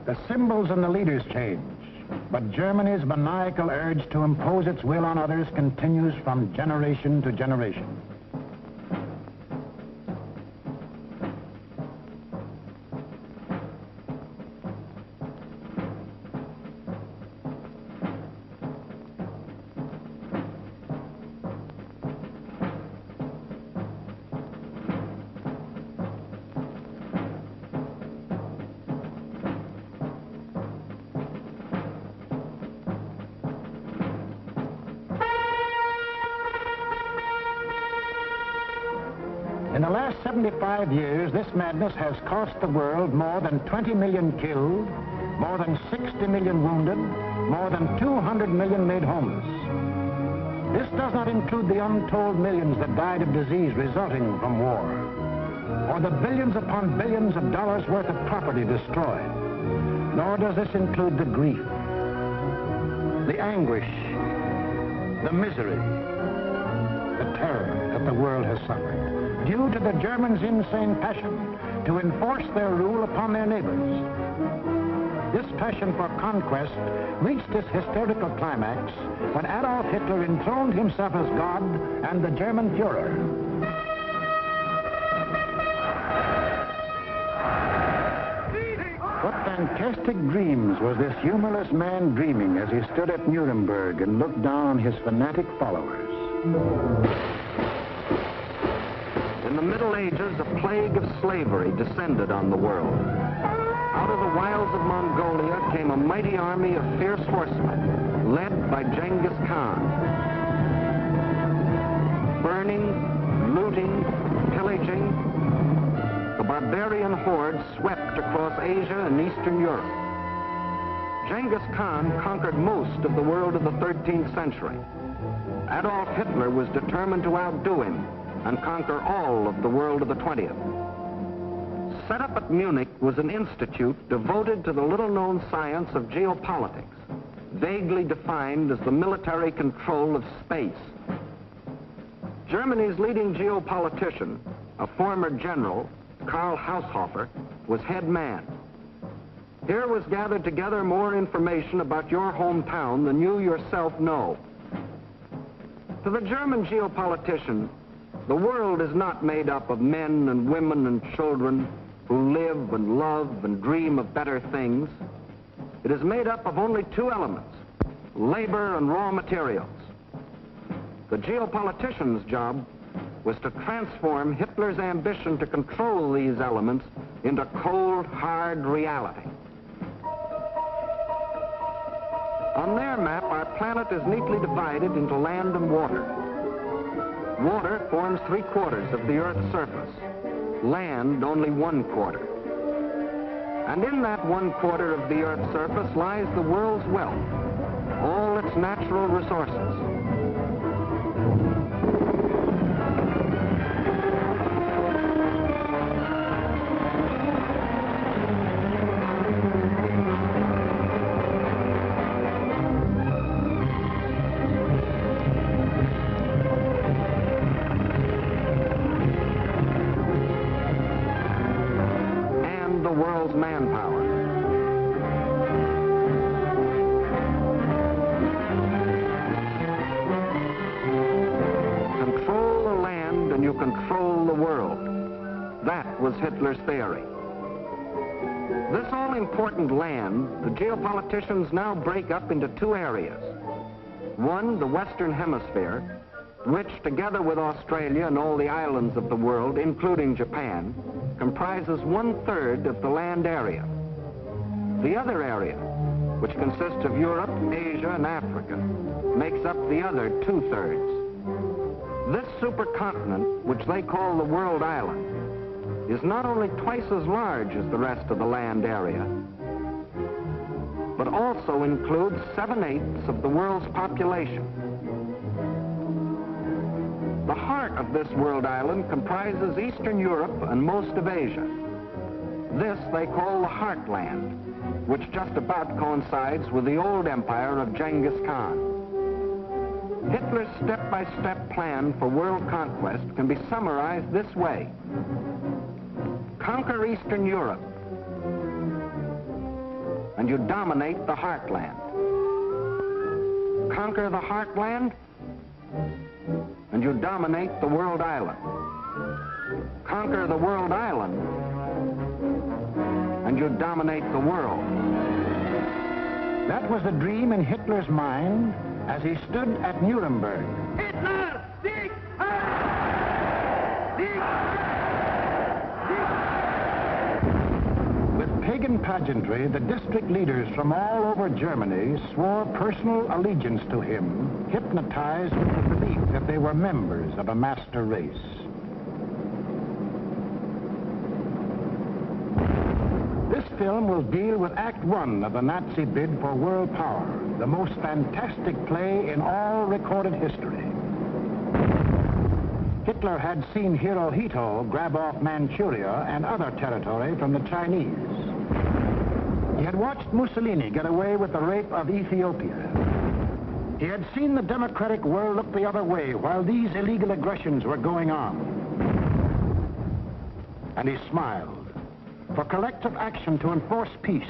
The symbols and the leaders change, but Germany's maniacal urge to impose its will on others continues from generation to generation. In the last 75 years, this madness has cost the world more than 20 million killed, more than 60 million wounded, more than 200 million made homeless. This does not include the untold millions that died of disease resulting from war, or the billions upon billions of dollars worth of property destroyed. Nor does this include the grief, the anguish, the misery, the terror that the world has suffered, due to the Germans' insane passion to enforce their rule upon their neighbors. This passion for conquest reached its hysterical climax when Adolf Hitler enthroned himself as God and the German Führer. What fantastic dreams was this humorless man dreaming as he stood at Nuremberg and looked down on his fanatic followers? In the Middle Ages, a plague of slavery descended on the world. Out of the wilds of Mongolia came a mighty army of fierce horsemen, led by Genghis Khan. Burning, looting, pillaging, the barbarian horde swept across Asia and Eastern Europe. Genghis Khan conquered most of the world of the 13th century. Adolf Hitler was determined to outdo him and conquer all of the world of the 20th. Set up at Munich was an institute devoted to the little-known science of geopolitics, vaguely defined as the military control of space. Germany's leading geopolitician, a former general, Karl Haushofer, was head man. Here was gathered together more information about your hometown than you yourself know. To the German geopolitician, the world is not made up of men and women and children who live and love and dream of better things. It is made up of only two elements, labor and raw materials. The geopolitician's job was to transform Hitler's ambition to control these elements into cold, hard reality. On their map, our planet is neatly divided into land and water. Water forms 3/4 of the Earth's surface, land only 1/4. And in that 1/4 of the Earth's surface lies the world's wealth, all its natural resources. manpower. Control the land and you control the world. That was Hitler's theory. This all-important land, the geopoliticians now break up into two areas. One, the Western Hemisphere, which, together with Australia and all the islands of the world, including Japan, comprises 1/3 of the land area. The other area, which consists of Europe, Asia, and Africa, makes up the other 2/3. This supercontinent, which they call the World Island, is not only twice as large as the rest of the land area, but also includes 7/8 of the world's population. The heart of this world island comprises Eastern Europe and most of Asia. This they call the Heartland, which just about coincides with the old empire of Genghis Khan. Hitler's step-by-step plan for world conquest can be summarized this way. Conquer Eastern Europe, and you dominate the Heartland. Conquer the Heartland, and you dominate the World Island. Conquer the World Island, and you dominate the world. That was the dream in Hitler's mind as he stood at Nuremberg. Hitler, Sieg Heil! Sieg Heil! With pagan pageantry, the district leaders from all over Germany swore personal allegiance to him, hypnotized with the belief that they were members of a master race. This film will deal with Act One of the Nazi bid for world power, the most fantastic play in all recorded history. Hitler had seen Hirohito grab off Manchuria and other territory from the Chinese. He had watched Mussolini get away with the rape of Ethiopia. He had seen the democratic world look the other way while these illegal aggressions were going on. And he smiled. For collective action to enforce peace,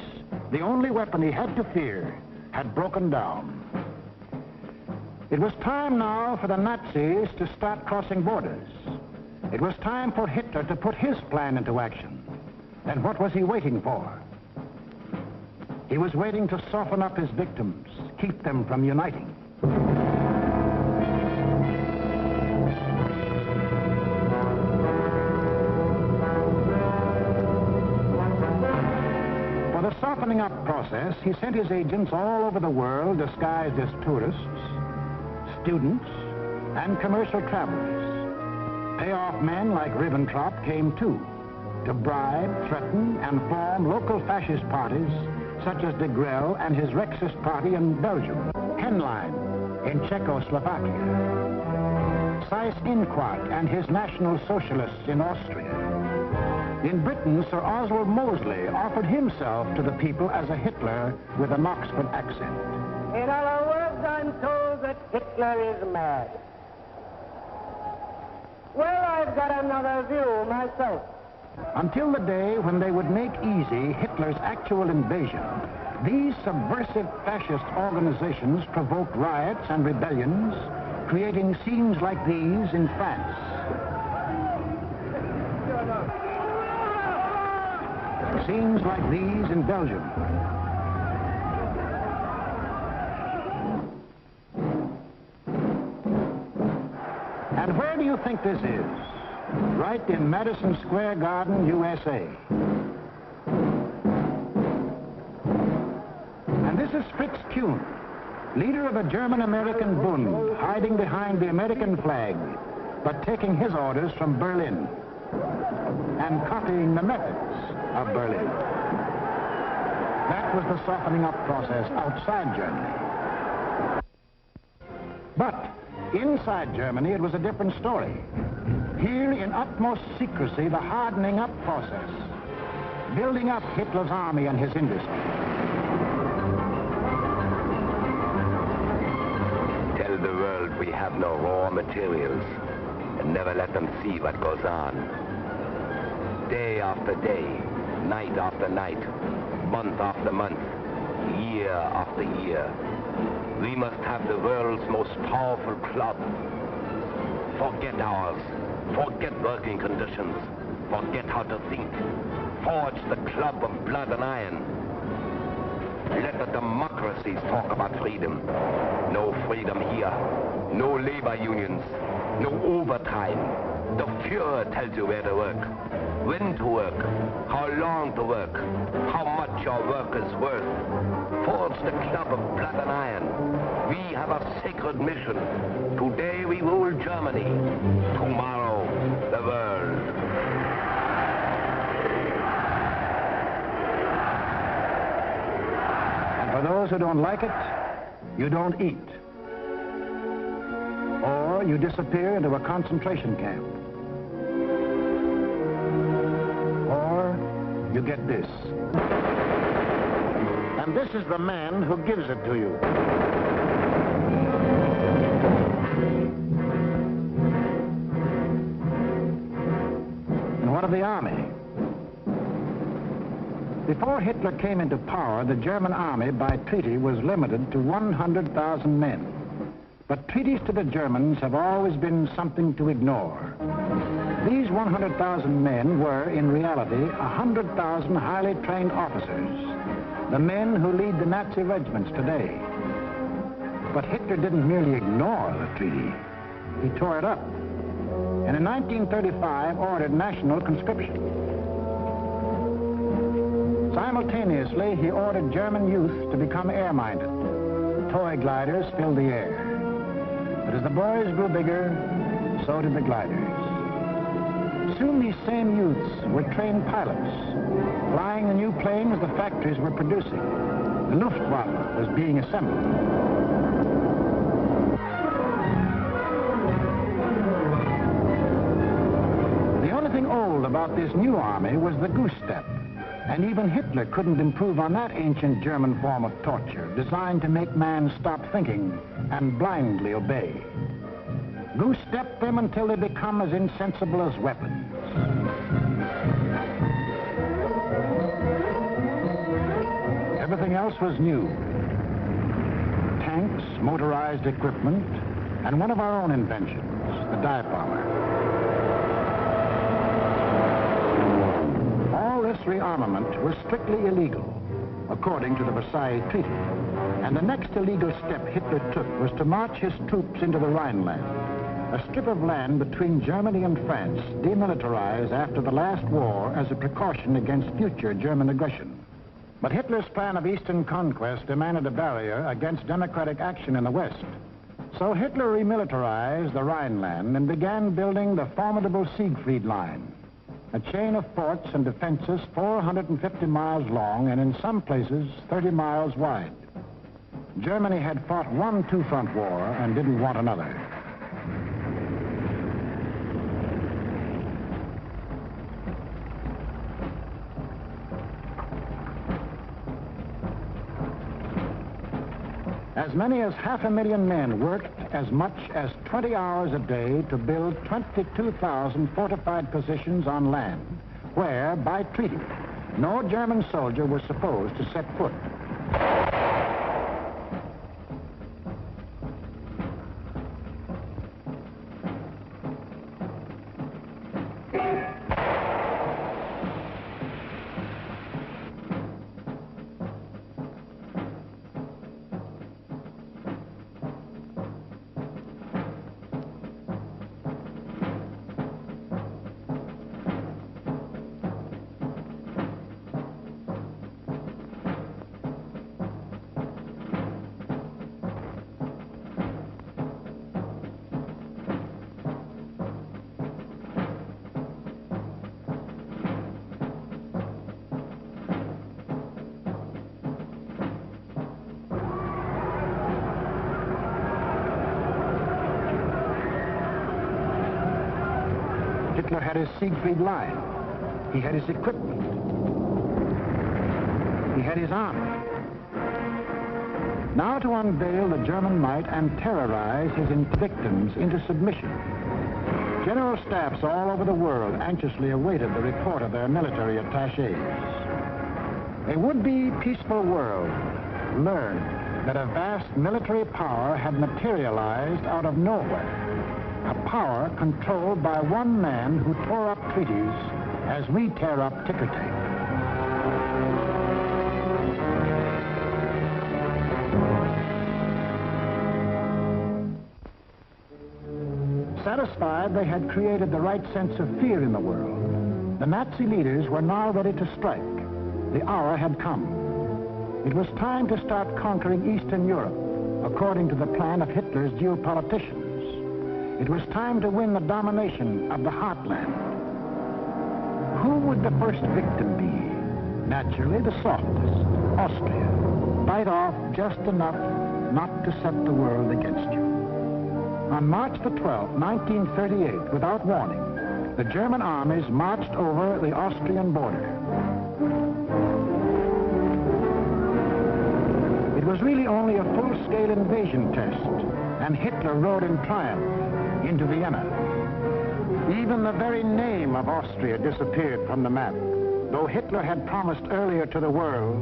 the only weapon he had to fear, had broken down. It was time now for the Nazis to start crossing borders. It was time for Hitler to put his plan into action. And what was he waiting for? He was waiting to soften up his victims, keep them from uniting. For the softening up process, he sent his agents all over the world disguised as tourists, students, and commercial travelers. Payoff men like Ribbentrop came too, to bribe, threaten, and form local fascist parties such as de Grelle and his Rexist party in Belgium, Henlein in Czechoslovakia, Seyss-Inquart and his National Socialists in Austria. In Britain, Sir Oswald Mosley offered himself to the people as a Hitler with an Oxford accent. In other words, I'm told that Hitler is mad. Well, I've got another view myself. Until the day when they would make easy Hitler's actual invasion, these subversive fascist organizations provoked riots and rebellions, creating scenes like these in France. Scenes like these in Belgium. And where do you think this is? Right in Madison Square Garden, USA. And this is Fritz Kuhn, leader of the German-American Bund, hiding behind the American flag, but taking his orders from Berlin and copying the methods of Berlin. That was the softening up process outside Germany. But inside Germany, it was a different story. Here, in utmost secrecy, the hardening up process, building up Hitler's army and his industry. Tell the world we have no raw materials, and never let them see what goes on. Day after day, night after night, month after month, year after year. We must have the world's most powerful club. Forget ours. Forget working conditions. Forget how to think. Forge the club of blood and iron. Let the democracies talk about freedom. No freedom here. No labor unions. No overtime. The Fuhrer tells you where to work, when to work, how long to work, how much your work is worth. Forge the club of blood and iron. We have a sacred mission. Today we rule Germany. Tomorrow, the world. And for those who don't like it, you don't eat. Or you disappear into a concentration camp. Or you get this. And this is the man who gives it to you. And what of the army? Before Hitler came into power, the German army by treaty was limited to 100,000 men. But treaties to the Germans have always been something to ignore. These 100,000 men were, in reality, 100,000 highly trained officers, the men who lead the Nazi regiments today. But Hitler didn't merely ignore the treaty. He tore it up, and in 1935 ordered national conscription. Simultaneously, he ordered German youth to become air-minded. Toy gliders filled the air. But as the boys grew bigger, so did the gliders. Soon these same youths were trained pilots, flying the new planes the factories were producing. The Luftwaffe was being assembled. The only thing old about this new army was the goose step. And even Hitler couldn't improve on that ancient German form of torture, designed to make man stop thinking and blindly obey. Goose-step them until they become as insensible as weapons. Everything else was new. Tanks, motorized equipment, and one of our own inventions, the dive bomber. This rearmament was strictly illegal, according to the Versailles Treaty. And the next illegal step Hitler took was to march his troops into the Rhineland, a strip of land between Germany and France, demilitarized after the last war as a precaution against future German aggression. But Hitler's plan of eastern conquest demanded a barrier against democratic action in the West. So Hitler remilitarized the Rhineland and began building the formidable Siegfried Line, a chain of forts and defenses 450 miles long and in some places 30 miles wide. Germany had fought one two-front war and didn't want another. As many as 500,000 men worked as much as 20 hours a day to build 22,000 fortified positions on land, where, by treaty, no German soldier was supposed to set foot. Hitler had his Siegfried Line. He had his equipment. He had his army. Now to unveil the German might and terrorize his victims into submission. General staffs all over the world anxiously awaited the report of their military attachés. A would-be peaceful world learned that a vast military power had materialized out of nowhere. A power controlled by one man who tore up treaties as we tear up ticker tape. Satisfied they had created the right sense of fear in the world, the Nazi leaders were now ready to strike. The hour had come. It was time to start conquering Eastern Europe, according to the plan of Hitler's geopoliticians. It was time to win the domination of the heartland. Who would the first victim be? Naturally, the softest, Austria. Bite off just enough not to set the world against you. On March the 12th, 1938, without warning, the German armies marched over the Austrian border. It was really only a full-scale invasion test, and Hitler rode in triumph into Vienna. Even the very name of Austria disappeared from the map, though Hitler had promised earlier to the world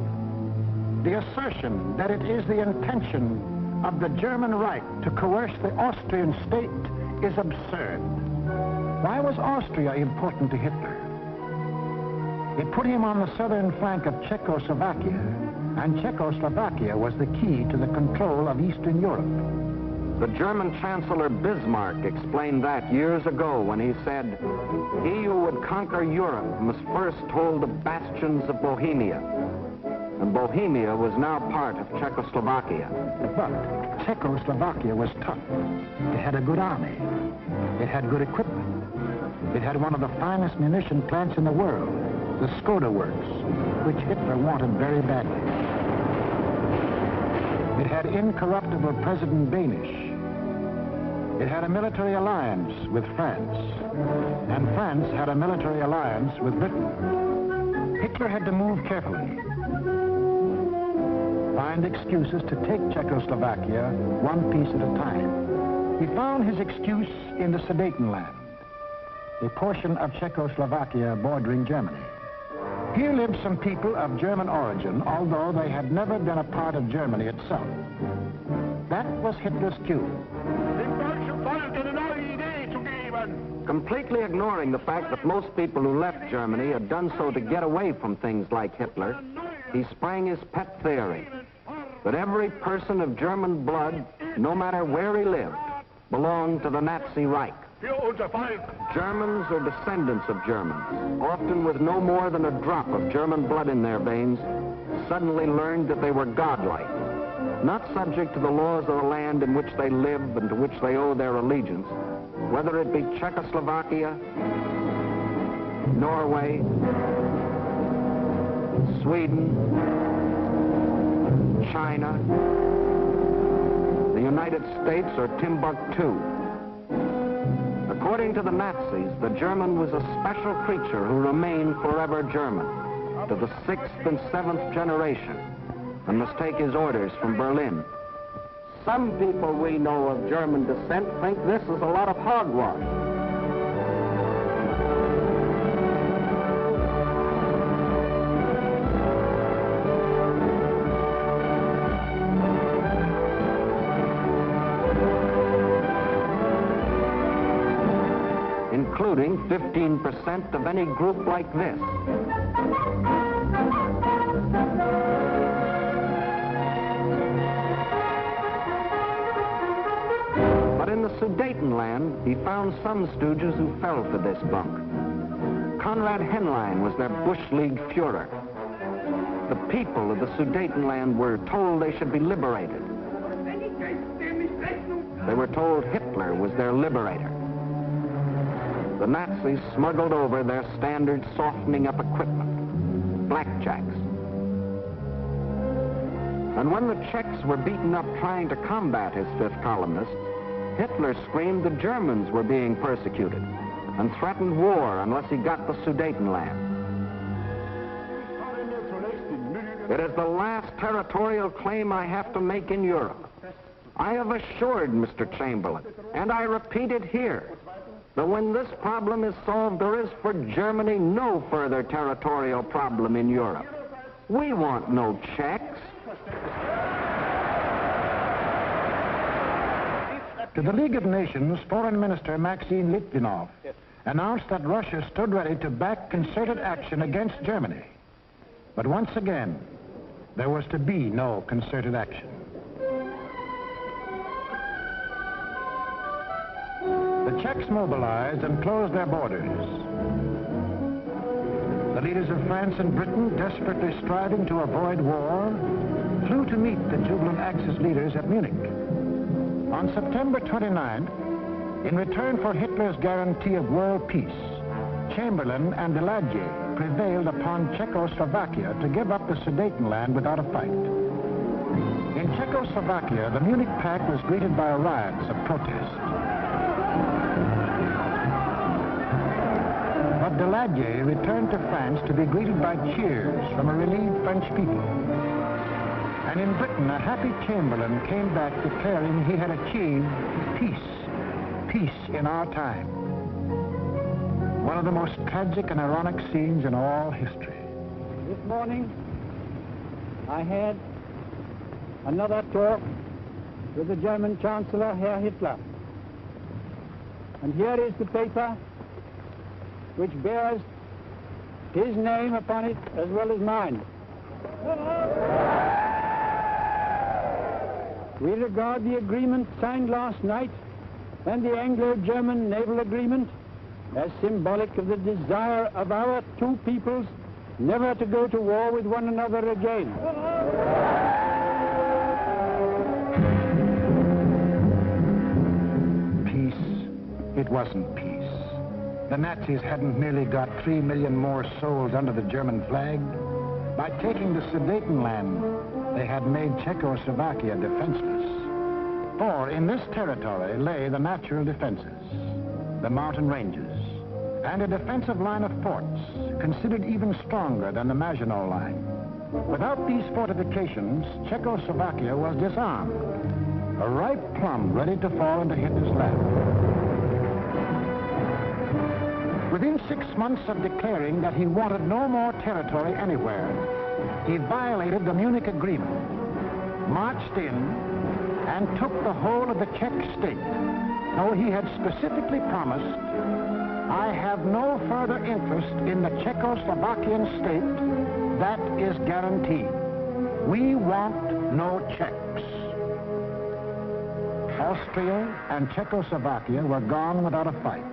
the assertion that it is the intention of the German Reich to coerce the Austrian state is absurd. Why was Austria important to Hitler? It put him on the southern flank of Czechoslovakia, and Czechoslovakia was the key to the control of Eastern Europe. The German Chancellor Bismarck explained that years ago when he said, "He who would conquer Europe must first hold the bastions of Bohemia." And Bohemia was now part of Czechoslovakia. But Czechoslovakia was tough. It had a good army. It had good equipment. It had one of the finest munition plants in the world, the Skoda Works, which Hitler wanted very badly. It had incorruptible President Benisch. It had a military alliance with France, and France had a military alliance with Britain. Hitler had to move carefully, find excuses to take Czechoslovakia one piece at a time. He found his excuse in the Sudetenland, a portion of Czechoslovakia bordering Germany. Here lived some people of German origin, although they had never been a part of Germany itself. That was Hitler's cue. Completely ignoring the fact that most people who left Germany had done so to get away from things like Hitler, he sprang his pet theory that every person of German blood, no matter where he lived, belonged to the Nazi Reich. Germans or descendants of Germans, often with no more than a drop of German blood in their veins, suddenly learned that they were godlike, not subject to the laws of the land in which they live and to which they owe their allegiance, whether it be Czechoslovakia, Norway, Sweden, China, the United States, or Timbuktu. According to the Nazis, the German was a special creature who remained forever German, to the 6th and 7th generation, and must take his orders from Berlin. Some people we know of German descent think this is a lot of hogwash. Including 15% of any group like this. But in the Sudetenland, he found some stooges who fell for this bunk. Konrad Henlein was their Bush League Führer. The people of the Sudetenland were told they should be liberated. They were told Hitler was their liberator. The Nazis smuggled over their standard softening up equipment, blackjacks. And when the Czechs were beaten up trying to combat his fifth columnists, Hitler screamed the Germans were being persecuted and threatened war unless he got the Sudetenland. It is the last territorial claim I have to make in Europe. I have assured Mr. Chamberlain, and I repeat it here, that when this problem is solved, there is for Germany no further territorial problem in Europe. We want no Czechs. To the League of Nations, Foreign Minister Maxim Litvinov announced that Russia stood ready to back concerted action against Germany. But once again, there was to be no concerted action. The Czechs mobilized and closed their borders. The leaders of France and Britain, desperately striving to avoid war, flew to meet the jubilant Axis leaders at Munich. On September 29th, in return for Hitler's guarantee of world peace, Chamberlain and Daladier prevailed upon Czechoslovakia to give up the Sudetenland without a fight. In Czechoslovakia, the Munich Pact was greeted by riots of protest. But Daladier returned to France to be greeted by cheers from a relieved French people. And in Britain, a happy Chamberlain came back declaring he had achieved peace in our time. One of the most tragic and ironic scenes in all history. This morning, I had another talk with the German Chancellor, Herr Hitler. And here is the paper which bears his name upon it as well as mine. We regard the agreement signed last night and the Anglo-German naval agreement as symbolic of the desire of our two peoples never to go to war with one another again. Peace. It wasn't peace. The Nazis hadn't merely got 3 million more souls under the German flag. By taking the Sudetenland, they had made Czechoslovakia defenseless. For in this territory lay the natural defenses, the mountain ranges, and a defensive line of forts, considered even stronger than the Maginot Line. Without these fortifications, Czechoslovakia was disarmed, a ripe plum ready to fall into Hitler's lap. Within 6 months of declaring that he wanted no more territory anywhere, he violated the Munich Agreement, marched in, and took the whole of the Czech state, though he had specifically promised, "I have no further interest in the Czechoslovakian state. That is guaranteed. We want no Czechs." Austria and Czechoslovakia were gone without a fight,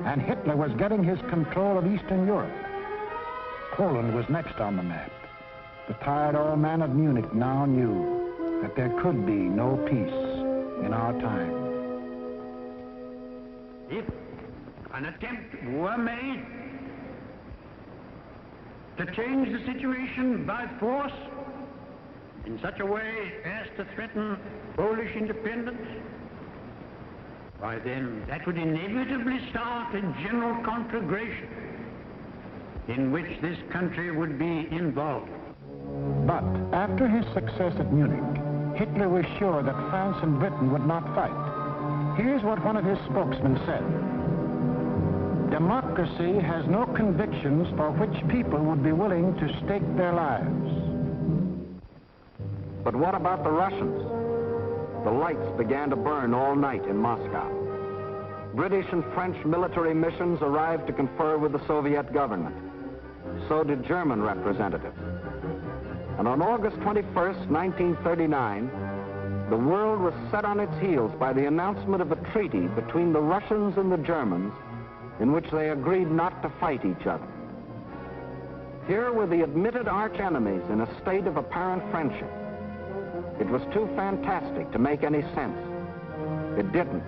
and Hitler was getting his control of Eastern Europe. Poland was next on the map. The tired old man of Munich now knew that there could be no peace in our time. If an attempt were made to change the situation by force in such a way as to threaten Polish independence, why then that would inevitably start a general conflagration in which this country would be involved. But after his success at Munich, Hitler was sure that France and Britain would not fight. Here's what one of his spokesmen said: "Democracy has no convictions for which people would be willing to stake their lives." But what about the Russians? The lights began to burn all night in Moscow. British and French military missions arrived to confer with the Soviet government. So did German representatives. And on August 21st, 1939, the world was set on its heels by the announcement of a treaty between the Russians and the Germans in which they agreed not to fight each other. Here were the admitted arch-enemies in a state of apparent friendship. It was too fantastic to make any sense. It didn't.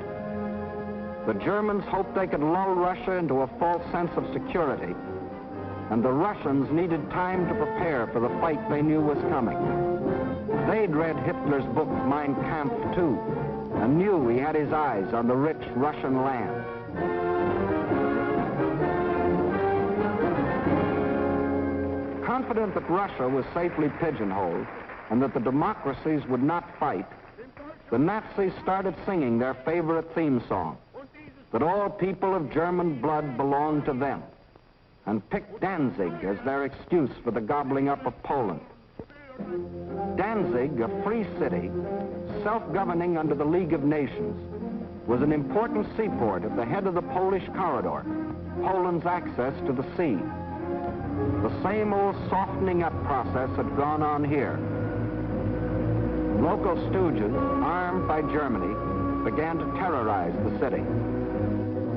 The Germans hoped they could lull Russia into a false sense of security, and the Russians needed time to prepare for the fight they knew was coming. They'd read Hitler's book, Mein Kampf, too, and knew he had his eyes on the rich Russian land. Confident that Russia was safely pigeonholed and that the democracies would not fight, the Nazis started singing their favorite theme song, that all people of German blood belonged to them, and picked Danzig as their excuse for the gobbling up of Poland. Danzig, a free city, self-governing under the League of Nations, was an important seaport at the head of the Polish corridor, Poland's access to the sea. The same old softening up process had gone on here. Local stooges, armed by Germany, began to terrorize the city.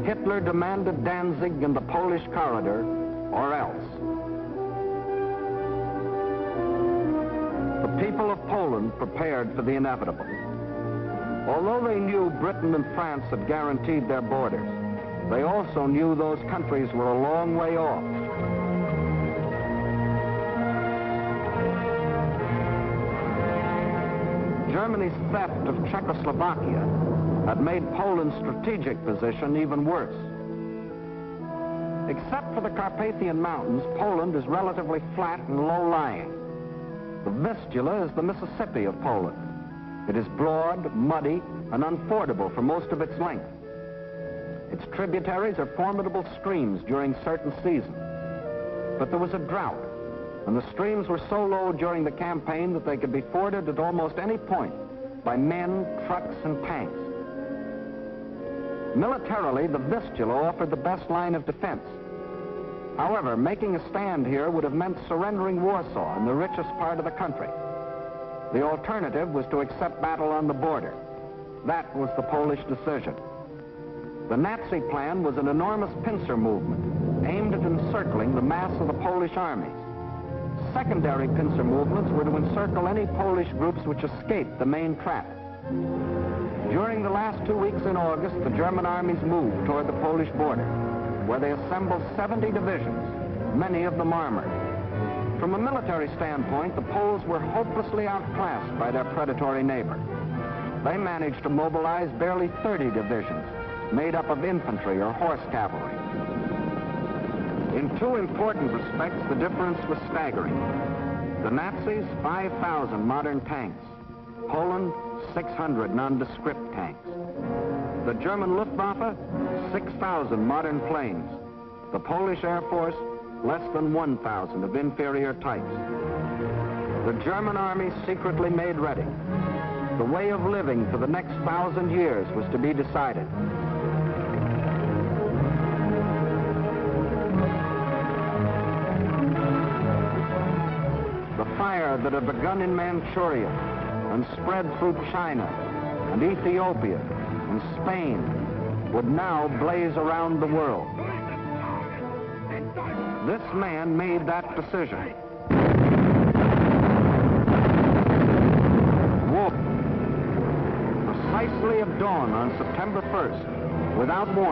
Hitler demanded Danzig and the Polish corridor, or else. The people of Poland prepared for the inevitable. Although they knew Britain and France had guaranteed their borders, they also knew those countries were a long way off. Germany's theft of Czechoslovakia had made Poland's strategic position even worse. Except for the Carpathian Mountains, Poland is relatively flat and low-lying. The Vistula is the Mississippi of Poland. It is broad, muddy, and unfordable for most of its length. Its tributaries are formidable streams during certain seasons. But there was a drought, and the streams were so low during the campaign that they could be forded at almost any point by men, trucks, and tanks. Militarily, the Vistula offered the best line of defense. However, making a stand here would have meant surrendering Warsaw in the richest part of the country. The alternative was to accept battle on the border. That was the Polish decision. The Nazi plan was an enormous pincer movement aimed at encircling the mass of the Polish armies. Secondary pincer movements were to encircle any Polish groups which escaped the main trap. During the last 2 weeks in August, the German armies moved toward the Polish border, where they assembled 70 divisions, many of them armored. From a military standpoint, the Poles were hopelessly outclassed by their predatory neighbor. They managed to mobilize barely 30 divisions, made up of infantry or horse cavalry. In two important respects, the difference was staggering. The Nazis, 5,000 modern tanks. Poland, 600 nondescript tanks. The German Luftwaffe, 6,000 modern planes. The Polish Air Force, less than 1,000 of inferior types. The German army secretly made ready. The way of living for the next 1,000 years was to be decided. The fire that had begun in Manchuria and spread through China and Ethiopia and Spain would now blaze around the world. This man made that decision. War. Precisely at dawn on September 1st, without warning.